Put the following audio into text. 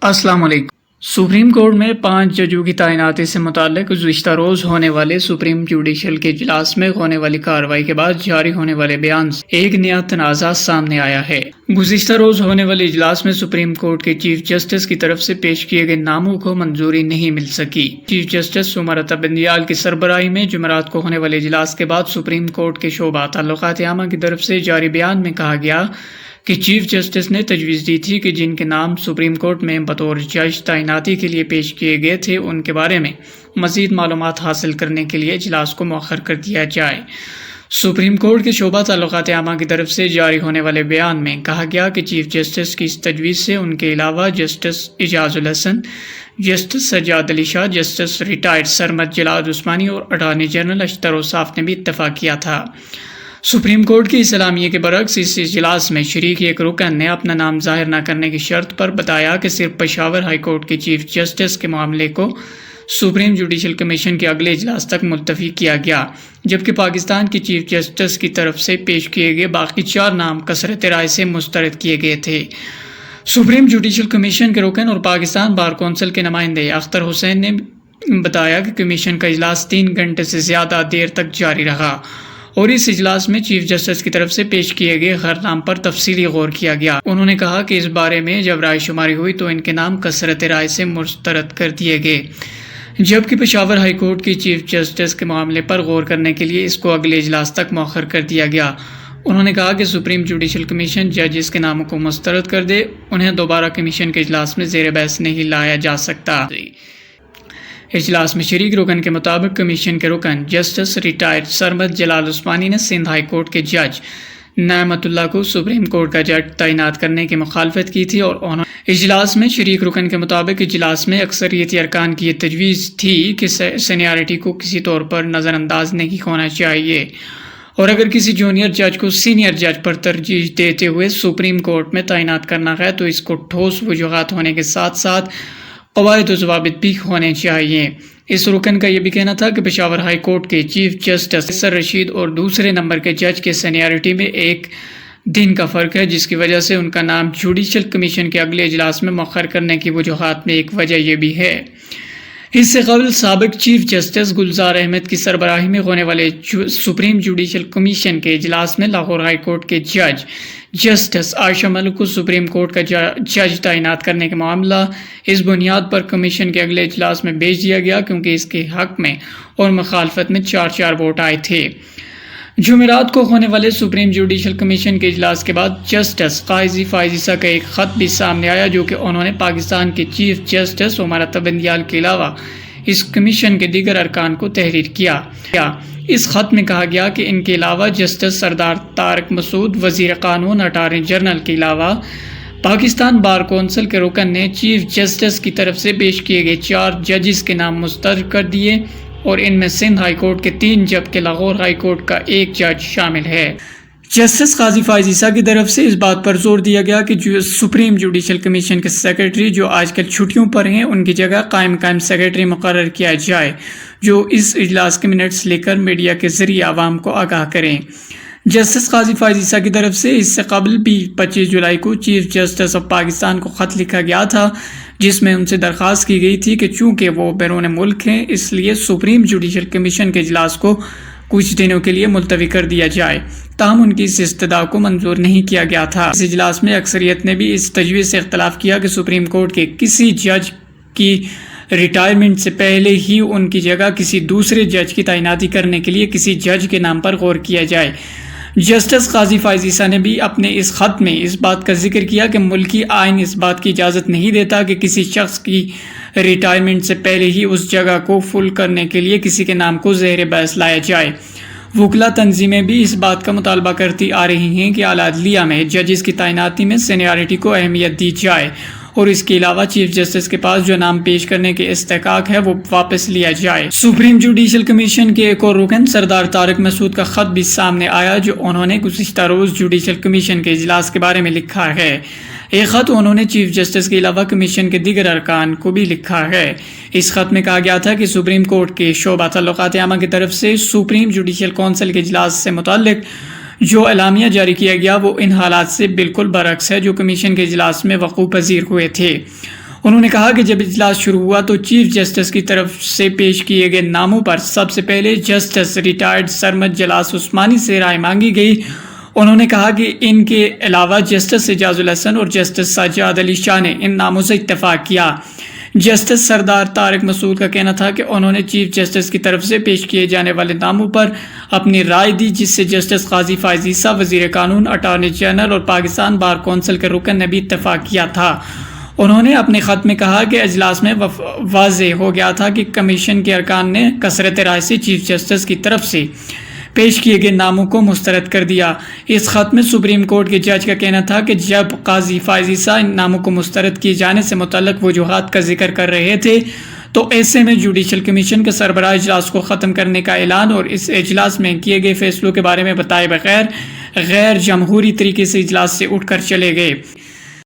السلام علیکم۔ Supreme court میں 5 ججوں کی تعیناتی سے متعلق گزشتہ روز ہونے والے سپریم جوڈیشل کے اجلاس میں ہونے والی کارروائی کے بعد جاری ہونے والے بیان سے ایک نیا تنازع سامنے آیا ہے۔ گزشتہ روز ہونے والے اجلاس میں سپریم کورٹ کے چیف جسٹس کی طرف سے پیش کیے گئے ناموں کو منظوری نہیں مل سکی۔ چیف جسٹس سمرتا بندیال کی سربراہی میں جمعرات کو ہونے والے اجلاس کے بعد سپریم کورٹ کے شعبہ تعلقات عامہ کی طرف سے جاری بیان میں کہا گیا کہ چیف جسٹس نے تجویز دی تھی کہ جن کے نام سپریم کورٹ میں بطور جج تعیناتی کے لیے پیش کیے گئے تھے ان کے بارے میں مزید معلومات حاصل کرنے کے لیے اجلاس کو مؤخر کر دیا جائے۔ سپریم کورٹ کے شعبہ تعلقات عامہ کی طرف سے جاری ہونے والے بیان میں کہا گیا کہ چیف جسٹس کی اس تجویز سے ان کے علاوہ جسٹس اعجاز الحسن، justice Sajjad Ali Shah, justice retired Sarmad جلال عثمانی اور اٹارنی جنرل اشتر اوصاف نے بھی اتفاق کیا تھا۔ سپریم کورٹ کی اس اعلامیے کے برعکس اس اجلاس میں شریک ایک رکن نے اپنا نام ظاہر نہ کرنے کی شرط پر بتایا کہ صرف پشاور ہائی کورٹ کے چیف جسٹس کے معاملے کو سپریم جوڈیشل کمیشن کے اگلے اجلاس تک ملتوی کیا گیا، جبکہ پاکستان کی چیف جسٹس کی طرف سے پیش کیے گئے باقی 4 نام کثرت رائے سے مسترد کیے گئے تھے۔ سپریم جوڈیشل کمیشن کے رکن اور پاکستان بار کونسل کے نمائندے اختر حسین نے بتایا کہ کمیشن کا اجلاس 3 گھنٹے سے زیادہ دیر تک جاری رہا اور اس اجلاس میں چیف جسٹس کی طرف سے پیش کیے گئے ہر نام پر تفصیلی غور کیا گیا۔ انہوں نے کہا کہ اس بارے میں جب رائے شماری ہوئی تو ان کے نام کثرت رائے سے مسترد کر دیے گئے، جبکہ پشاور ہائی کورٹ کی چیف جسٹس کے معاملے پر غور کرنے کے لیے اس کو اگلے اجلاس تک مؤخر کر دیا گیا۔ انہوں نے کہا کہ سپریم جوڈیشل کمیشن ججز کے ناموں کو مسترد کر دے، انہیں دوبارہ کمیشن کے اجلاس میں زیر بحث نہیں لایا جا سکتا۔ اجلاس میں شریک رکن کے مطابق کمیشن کے رکن جسٹس ریٹائرڈ سرمد جلال عثمانی نے سندھ ہائی کورٹ کے جج نعمت اللہ کو سپریم کورٹ کا جج تعینات کرنے کی مخالفت کی تھی، اور انہوں نے اجلاس میں شریک رکن کے مطابق اجلاس میں اکثریتی ارکان کی یہ تجویز تھی کہ سینیارٹی کو کسی طور پر نظر انداز نہیں ہونا چاہیے، اور اگر کسی جونیئر جج کو سینئر جج پر ترجیح دیتے ہوئے سپریم کورٹ میں تعینات کرنا ہے تو اس کو ٹھوس وجوہات ہونے کے ساتھ ساتھ قواعد و ضوابط بھی ہونے چاہیے۔ اس رکن کا یہ بھی کہنا تھا کہ پشاور ہائی کورٹ کے چیف جسٹس سر رشید اور دوسرے نمبر کے جج کے سینیارٹی میں 1 دن کا فرق ہے، جس کی وجہ سے ان کا نام جوڈیشل کمیشن کے اگلے اجلاس میں مؤخر کرنے کی وجوہات میں ایک وجہ یہ بھی ہے۔ اس سے قبل سابق چیف جسٹس گلزار احمد کی سربراہی میں ہونے والے سپریم جوڈیشل کمیشن کے اجلاس میں لاہور ہائی کورٹ کے جج جسٹس عائشہ ملک کو سپریم کورٹ کا جج تعینات کرنے کا معاملہ اس بنیاد پر کمیشن کے اگلے اجلاس میں بھیج دیا گیا کیونکہ اس کے حق میں اور مخالفت میں 4 ووٹ آئے تھے۔ جمعرات کو ہونے والے سپریم جوڈیشل کمیشن کے اجلاس کے بعد جسٹس قاضی فائز کا ایک خط بھی سامنے آیا، جو کہ انہوں نے پاکستان کے چیف جسٹس سمرتا بندیال کے علاوہ اس کمیشن کے دیگر ارکان کو تحریر کیا۔ اس خط میں کہا گیا کہ ان کے علاوہ جسٹس سردار طارق مسعود، وزیر قانون، اٹارنی جنرل کے علاوہ پاکستان بار کونسل کے رکن نے چیف جسٹس کی طرف سے پیش کیے گئے 4 ججز کے نام مسترد کر دیے، اور ان میں سندھ ہائی کورٹ کے 3 جبکہ لاہور ہائی کورٹ کا 1 جج شامل ہے۔ جسٹس قاضی فائز عیسیٰ کی طرف سے اس بات پر زور دیا گیا کہ سپریم جوڈیشل کمیشن کے سیکرٹری جو آج کل چھٹیوں پر ہیں ان کی جگہ قائم سیکرٹری مقرر کیا جائے، جو اس اجلاس کے منٹس لے کر میڈیا کے ذریعے عوام کو آگاہ کریں۔ جسٹس قاضی فائز عیسیٰ کی طرف سے اس سے قبل بھی 25 جولائی کو چیف جسٹس آف پاکستان کو خط لکھا گیا تھا، جس میں ان سے درخواست کی گئی تھی کہ چونکہ وہ بیرون ملک ہیں اس لیے سپریم جوڈیشل کمیشن کے اجلاس کو کچھ دنوں کے لیے ملتوی کر دیا جائے، تاہم ان کی اس استدعا کو منظور نہیں کیا گیا تھا۔ اس اجلاس میں اکثریت نے بھی اس تجویز سے اختلاف کیا کہ سپریم کورٹ کے کسی جج کی ریٹائرمنٹ سے پہلے ہی ان کی جگہ کسی دوسرے جج کی تعیناتی کرنے کے لیے کسی جج کے نام پر غور کیا جائے۔ جسٹس قاضی فائز عیسیٰ نے بھی اپنے اس خط میں اس بات کا ذکر کیا کہ ملکی آئین اس بات کی اجازت نہیں دیتا کہ کسی شخص کی ریٹائرمنٹ سے پہلے ہی اس جگہ کو فل کرنے کے لیے کسی کے نام کو زیر بحث لایا جائے۔ وکلا تنظیمیں بھی اس بات کا مطالبہ کرتی آ رہی ہیں کہ اعلیٰ عدلیہ میں ججز کی تعیناتی میں سینیارٹی کو اہمیت دی جائے، اور اس کے علاوہ چیف جسٹس کے پاس جو نام پیش کرنے کے استحقاق ہے وہ واپس لیا جائے۔ سپریم جوڈیشل کمیشن کے ایک اور رکن سردار طارق مسعود کا خط بھی سامنے آیا، جو انہوں نے گزشتہ روز جوڈیشل کمیشن کے اجلاس کے بارے میں لکھا ہے۔ ایک خط انہوں نے چیف جسٹس کے علاوہ کمیشن کے دیگر ارکان کو بھی لکھا ہے۔ اس خط میں کہا گیا تھا کہ سپریم کورٹ کے شعبہ تعلقات عامہ کی طرف سے سپریم جوڈیشل کونسل کے اجلاس سے متعلق جو اعلامیہ جاری کیا گیا وہ ان حالات سے بالکل برعکس ہے جو کمیشن کے اجلاس میں وقوع پذیر ہوئے تھے۔ انہوں نے کہا کہ جب اجلاس شروع ہوا تو چیف جسٹس کی طرف سے پیش کیے گئے ناموں پر سب سے پہلے جسٹس ریٹائرڈ سرمد جلاس عثمانی سے رائے مانگی گئی۔ انہوں نے کہا کہ ان کے علاوہ جسٹس اعجاز الحسن اور جسٹس سجاد علی شاہ نے ان ناموں سے اتفاق کیا۔ جسٹس سردار طارق مسعود کا کہنا تھا کہ انہوں نے چیف جسٹس کی طرف سے پیش کیے جانے والے ناموں پر اپنی رائے دی، جس سے جسٹس قاضی فائز عیسیٰ، وزیر قانون، اٹارنی جنرل اور پاکستان بار کونسل کے رکن نے بھی اتفاق کیا تھا۔ انہوں نے اپنے خط میں کہا کہ اجلاس میں واضح ہو گیا تھا کہ کمیشن کے ارکان نے کثرت رائے سے چیف جسٹس کی طرف سے پیش کیے گئے ناموں کو مسترد کر دیا۔ اس خط میں سپریم کورٹ کے جج کا کہنا تھا کہ جب قاضی فائز عیسیٰ ان ناموں کو مسترد کیے جانے سے متعلق وجوہات کا ذکر کر رہے تھے تو ایسے میں جوڈیشل کمیشن کے سربراہ اجلاس کو ختم کرنے کا اعلان اور اس اجلاس میں کیے گئے فیصلوں کے بارے میں بتائے بغیر غیر جمہوری طریقے سے اجلاس سے اٹھ کر چلے گئے۔